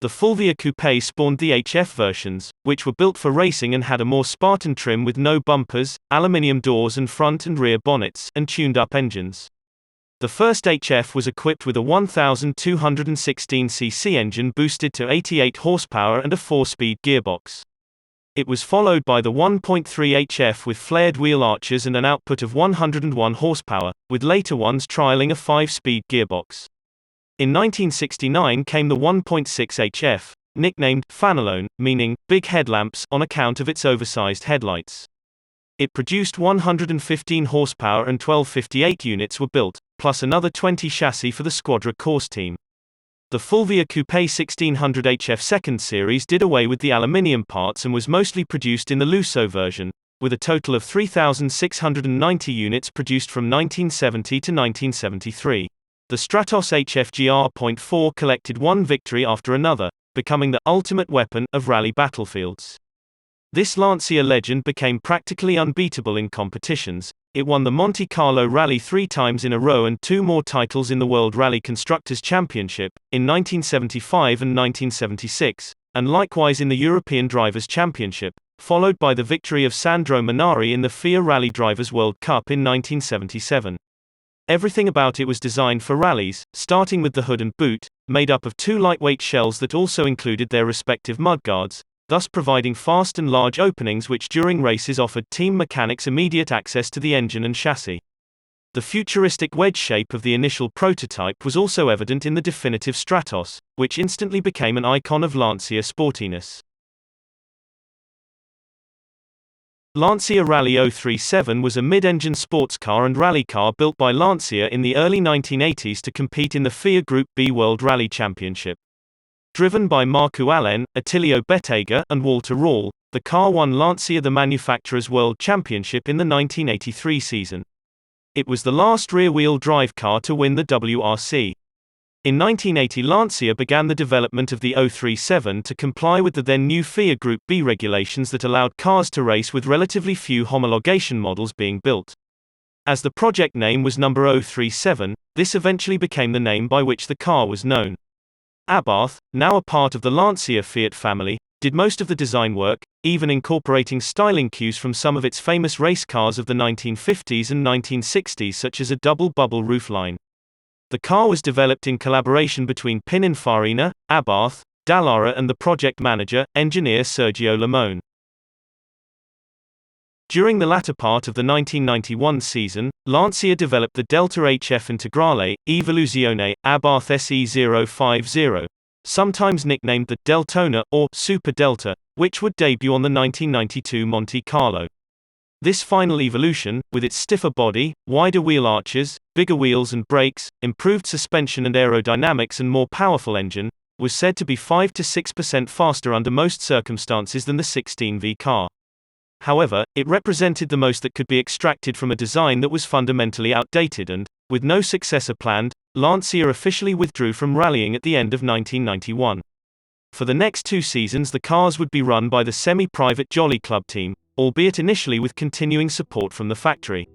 The Fulvia Coupe spawned the HF versions, which were built for racing and had a more Spartan trim with no bumpers, aluminium doors and front and rear bonnets, and tuned-up engines. The first HF was equipped with a 1,216cc engine boosted to 88 horsepower and a 4-speed gearbox. It was followed by the 1.3 HF with flared wheel arches and an output of 101 horsepower, with later ones trialing a 5-speed gearbox. In 1969 came the 1.6 HF, nicknamed Fanalone, meaning big headlamps, on account of its oversized headlights. It produced 115 horsepower and 1258 units were built, plus another 20 chassis for the Squadra Corse team. The Fulvia Coupe 1600 HF second series did away with the aluminium parts and was mostly produced in the Lusso version, with a total of 3,690 units produced from 1970 to 1973. The Stratos HF GR.4 collected one victory after another, becoming the ultimate weapon of rally battlefields. This Lancia legend became practically unbeatable in competitions. It won the Monte Carlo Rally 3 times in a row and 2 more titles in the World Rally Constructors' Championship, in 1975 and 1976, and likewise in the European Drivers' Championship, followed by the victory of Sandro Minari in the FIA Rally Drivers' World Cup in 1977. Everything about it was designed for rallies, starting with the hood and boot, made up of 2 lightweight shells that also included their respective mudguards, thus providing fast and large openings which during races offered team mechanics immediate access to the engine and chassis. The futuristic wedge shape of the initial prototype was also evident in the definitive Stratos, which instantly became an icon of Lancia sportiness. Lancia Rally 037 was a mid-engine sports car and rally car built by Lancia in the early 1980s to compete in the FIA Group B World Rally Championship. Driven by Marco Allen, Attilio Bettega, and Walter Rall, the car won Lancia the Manufacturers' World Championship in the 1983 season. It was the last rear-wheel drive car to win the WRC. In 1980 Lancia began the development of the 037 to comply with the then new FIA Group B regulations that allowed cars to race with relatively few homologation models being built. As the project name was number 037, this eventually became the name by which the car was known. Abarth, now a part of the Lancia Fiat family, did most of the design work, even incorporating styling cues from some of its famous race cars of the 1950s and 1960s such as a double bubble roofline. The car was developed in collaboration between Pininfarina, Abarth, Dallara and the project manager, engineer Sergio Limone. During the latter part of the 1991 season, Lancia developed the Delta HF Integrale, Evoluzione, Abarth SE050, sometimes nicknamed the Deltona, or Super Delta, which would debut on the 1992 Monte Carlo. This final evolution, with its stiffer body, wider wheel arches, bigger wheels and brakes, improved suspension and aerodynamics and more powerful engine, was said to be 5 to 6% faster under most circumstances than the 16V car. However, it represented the most that could be extracted from a design that was fundamentally outdated and, with no successor planned, Lancia officially withdrew from rallying at the end of 1991. For the next 2 seasons the cars would be run by the semi-private Jolly Club team, albeit initially with continuing support from the factory.